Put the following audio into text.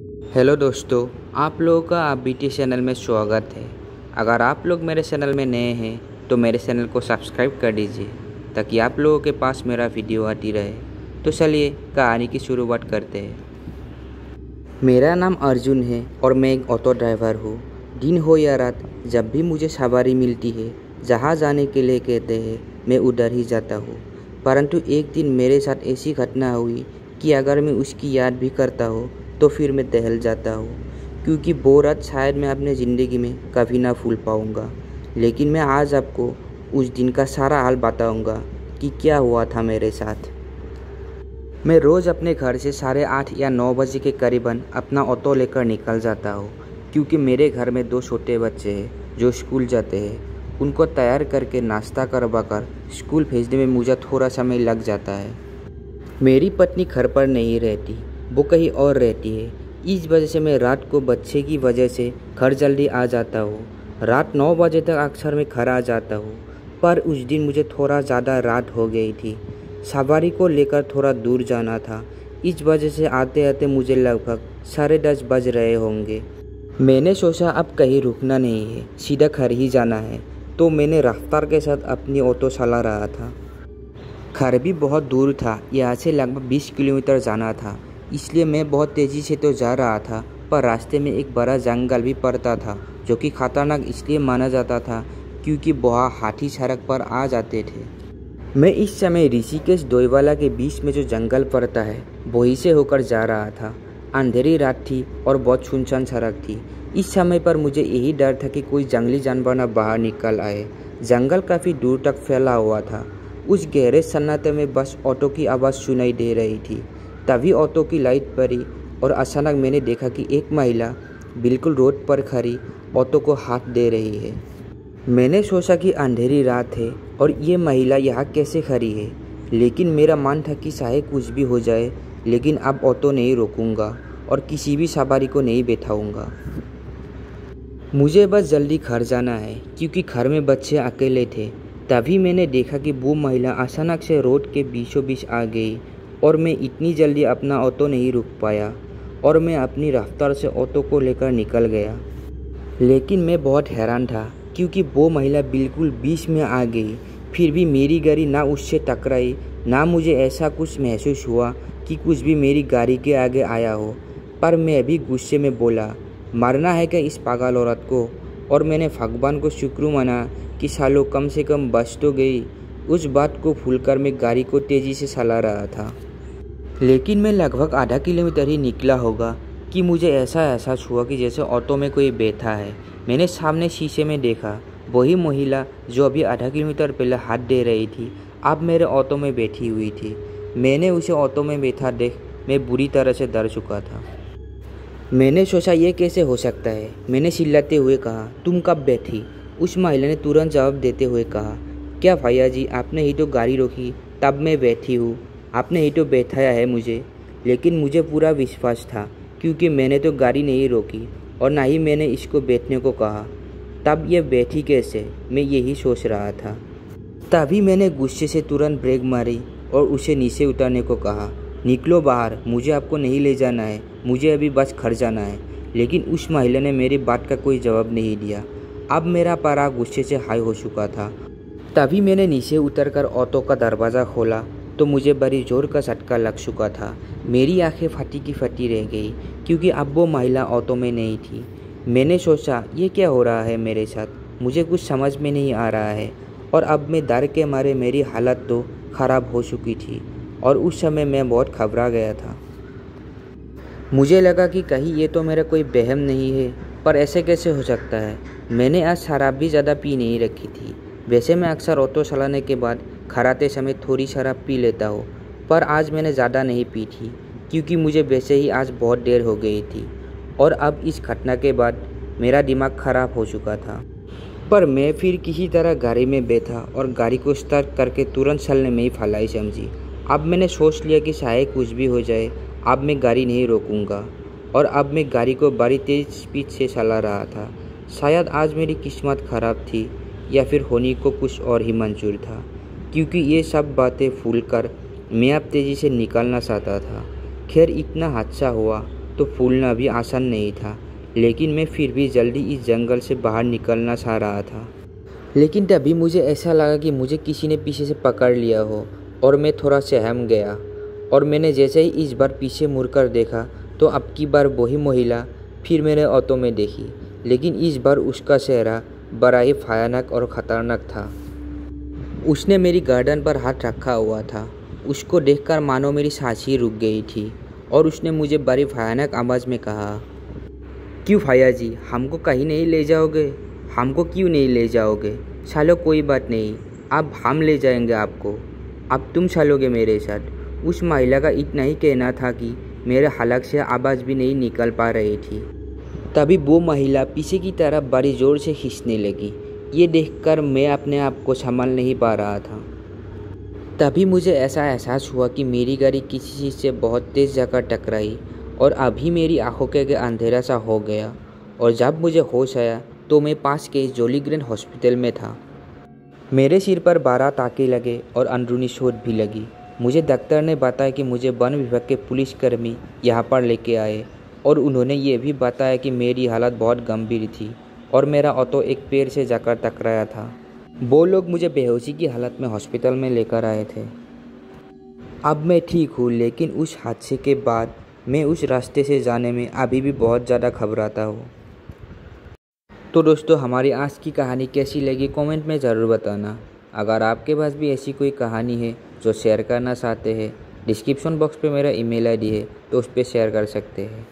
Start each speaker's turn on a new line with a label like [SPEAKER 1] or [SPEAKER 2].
[SPEAKER 1] Hello दोस्तों, आप लोगों का आप बीटी चैनल में स्वागत है। अगर आप लोग मेरे चैनल में नए हैं तो मेरे चैनल को सब्सक्राइब कर दीजिए ताकि आप लोगों के पास मेरा वीडियो आती रहे। तो चलिए कहानी की शुरुआत करते हैं। मेरा नाम अर्जुन है और मैं एक ऑटो ड्राइवर हूँ। दिन हो या रात, जब भी मुझे सवारी मिलती है, जहाँ जाने के लिए कहते हैं, मैं उधर ही जाता हूँ। परंतु एक दिन मेरे साथ ऐसी घटना हुई कि अगर मैं उसकी याद भी करता हूँ तो फिर मैं दहल जाता हूँ, क्योंकि वो रात शायद मैं अपने ज़िंदगी में कभी ना भूल पाऊँगा। लेकिन मैं आज आपको उस दिन का सारा हाल बताऊँगा कि क्या हुआ था मेरे साथ। मैं रोज़ अपने घर से 8:30 या 9 बजे के करीबन अपना ऑटो लेकर निकल जाता हूँ, क्योंकि मेरे घर में 2 छोटे बच्चे हैं जो स्कूल जाते हैं। उनको तैयार करके नाश्ता करवा कर स्कूल भेजने में मुझे थोड़ा समय लग जाता है। मेरी पत्नी घर पर नहीं रहती, वो कहीं और रहती है। इस वजह से मैं रात को बच्चे की वजह से घर जल्दी आ जाता हूँ। रात 9 बजे तक अक्सर मैं घर आ जाता हूँ, पर उस दिन मुझे थोड़ा ज़्यादा रात हो गई थी। सवारी को लेकर थोड़ा दूर जाना था, इस वजह से आते आते मुझे लगभग 10:30 बज रहे होंगे। मैंने सोचा अब कहीं रुकना नहीं है, सीधा घर ही जाना है, तो मैंने रफ्तार के साथ अपनी ऑटो चला रहा था। घर भी बहुत दूर था, यहाँ से लगभग 20 किलोमीटर जाना था, इसलिए मैं बहुत तेज़ी से तो जा रहा था, पर रास्ते में एक बड़ा जंगल भी पड़ता था, जो कि खतरनाक इसलिए माना जाता था क्योंकि वहाँ हाथी सड़क पर आ जाते थे। मैं इस समय ऋषिकेश डोईवाला के बीच में जो जंगल पड़ता है, वहीं से होकर जा रहा था। अंधेरी रात थी और बहुत सुनसान सड़क थी। इस समय पर मुझे यही डर था कि कोई जंगली जानवर न बाहर निकल आए। जंगल काफ़ी दूर तक फैला हुआ था। उस गहरे सन्नाटे में बस ऑटो की आवाज़ सुनाई दे रही थी। तभी ऑटो की लाइट पड़ी और अचानक मैंने देखा कि एक महिला बिल्कुल रोड पर खड़ी ऑटो को हाथ दे रही है। मैंने सोचा कि अंधेरी रात है और ये महिला यहाँ कैसे खड़ी है, लेकिन मेरा मन था कि चाहे कुछ भी हो जाए, लेकिन अब ऑटो नहीं रोकूंगा और किसी भी सवारी को नहीं बैठाऊंगा। मुझे बस जल्दी घर जाना है, क्योंकि घर में बच्चे अकेले थे। तभी मैंने देखा कि वो महिला अचानक से रोड के बीचों बीच आ गई और मैं इतनी जल्दी अपना ऑटो नहीं रुक पाया और मैं अपनी रफ्तार से ऑटो को लेकर निकल गया। लेकिन मैं बहुत हैरान था, क्योंकि वो महिला बिल्कुल बीच में आ गई। फिर भी मेरी गाड़ी ना उससे टकराई, ना मुझे ऐसा कुछ महसूस हुआ कि कुछ भी मेरी गाड़ी के आगे आया हो। पर मैं भी गुस्से में बोला, मारना है क्या इस पागल औरत को? और मैंने भगवान को शुक्र माना कि सालों कम से कम बच तो गई। उस बात को भूलकर मैं गाड़ी को तेज़ी से चला रहा था। लेकिन मैं लगभग आधा किलोमीटर ही निकला होगा कि मुझे ऐसा एहसास हुआ कि जैसे ऑटो में कोई बैठा है। मैंने सामने शीशे में देखा, वही महिला जो अभी आधा किलोमीटर पहले हाथ दे रही थी, अब मेरे ऑटो में बैठी हुई थी। मैंने उसे ऑटो में बैठा देख मैं बुरी तरह से डर चुका था। मैंने सोचा ये कैसे हो सकता है। मैंने चिल्लाते हुए कहा, तुम कब बैठी? उस महिला ने तुरंत जवाब देते हुए कहा, क्या भैया जी, आपने ही तो गाड़ी रोकी, तब मैं बैठी हूँ। आपने ही तो बैठाया है मुझे। लेकिन मुझे पूरा विश्वास था, क्योंकि मैंने तो गाड़ी नहीं रोकी और ना ही मैंने इसको बैठने को कहा। तब ये बैठी कैसे, मैं यही सोच रहा था। तभी मैंने गुस्से से तुरंत ब्रेक मारी और उसे नीचे उतारने को कहा, निकलो बाहर, मुझे आपको नहीं ले जाना है, मुझे अभी बस घर जाना है। लेकिन उस महिला ने मेरी बात का कोई जवाब नहीं दिया। अब मेरा पारा गुस्से से हाई हो चुका था। तभी मैंने नीचे उतरकर ऑटो का दरवाज़ा खोला तो मुझे बड़ी जोर का झटका लग चुका था। मेरी आंखें फटी की फटी रह गई, क्योंकि अब वो महिला ऑटो में नहीं थी। मैंने सोचा ये क्या हो रहा है मेरे साथ, मुझे कुछ समझ में नहीं आ रहा है। और अब मैं डर के मारे मेरी हालत तो ख़राब हो चुकी थी और उस समय मैं बहुत घबरा गया था। मुझे लगा कि कहीं ये तो मेरा कोई वहम नहीं है, पर ऐसे कैसे हो सकता है। मैंने आज शराब भी ज़्यादा पी नहीं रखी थी। वैसे मैं अक्सर ऑटो चलाने के बाद घर आते समय थोड़ी शराब पी लेता हूँ, पर आज मैंने ज़्यादा नहीं पी थी, क्योंकि मुझे वैसे ही आज बहुत देर हो गई थी और अब इस घटना के बाद मेरा दिमाग ख़राब हो चुका था। पर मैं फिर किसी तरह गाड़ी में बैठा और गाड़ी को स्टार्ट करके तुरंत चलने में ही भलाई समझी। अब मैंने सोच लिया कि चाहे कुछ भी हो जाए, अब मैं गाड़ी नहीं रोकूंगा। और अब मैं गाड़ी को बड़ी तेज़ स्पीड से चला रहा था। शायद आज मेरी किस्मत ख़राब थी या फिर होने को कुछ और ही मंजूर था, क्योंकि ये सब बातें भूलकर मैं अब तेज़ी से निकलना चाहता था। खैर इतना हादसा हुआ तो फूलना भी आसान नहीं था, लेकिन मैं फिर भी जल्दी इस जंगल से बाहर निकलना चाह रहा था। लेकिन तभी मुझे ऐसा लगा कि मुझे किसी ने पीछे से पकड़ लिया हो और मैं थोड़ा सहम गया। और मैंने जैसे ही इस बार पीछे मुड़कर देखा तो अब की बार वही महिला फिर मेरे ऑटो में देखी, लेकिन इस बार उसका चेहरा बड़ा ही भयानक और ख़तरनाक था। उसने मेरी गर्दन पर हाथ रखा हुआ था। उसको देखकर मानो मेरी सांस ही रुक गई थी और उसने मुझे बड़ी भयानक आवाज़ में कहा, क्यों भैया जी, हमको कहीं नहीं ले जाओगे? हमको क्यों नहीं ले जाओगे? चलो कोई बात नहीं, अब हम ले जाएंगे आपको। अब तुम चलोगे मेरे साथ। उस महिला का इतना ही कहना था कि मेरे हलक से आवाज़ भी नहीं निकल पा रही थी। तभी वो महिला पीछे की तरफ बड़ी ज़ोर से खींचने लगी। ये देखकर मैं अपने आप को संभाल नहीं पा रहा था। तभी मुझे ऐसा एहसास हुआ कि मेरी गाड़ी किसी चीज़ से बहुत तेज़ जाकर टकराई और अभी मेरी आंखों के आगे अंधेरा सा हो गया। और जब मुझे होश आया तो मैं पास के जॉली ग्रीन हॉस्पिटल में था। मेरे सिर पर 12 टाँके लगे और अंदरूनी चोट भी लगी। मुझे डॉक्टर ने बताया कि मुझे वन विभाग के पुलिसकर्मी यहाँ पर लेके आए और उन्होंने ये भी बताया कि मेरी हालत बहुत गंभीर थी और मेरा ऑटो एक पेड़ से जाकर टकराया था। वो लोग मुझे बेहोशी की हालत में हॉस्पिटल में लेकर आए थे। अब मैं ठीक हूँ, लेकिन उस हादसे के बाद मैं उस रास्ते से जाने में अभी भी बहुत ज़्यादा घबराता हूँ। तो दोस्तों, हमारी आज की कहानी कैसी लगी कमेंट में ज़रूर बताना। अगर आपके पास भी ऐसी कोई कहानी है जो शेयर करना चाहते हैं, डिस्क्रिप्शन बॉक्स पे मेरा ईमेल आईडी है, तो उस पर शेयर कर सकते हैं।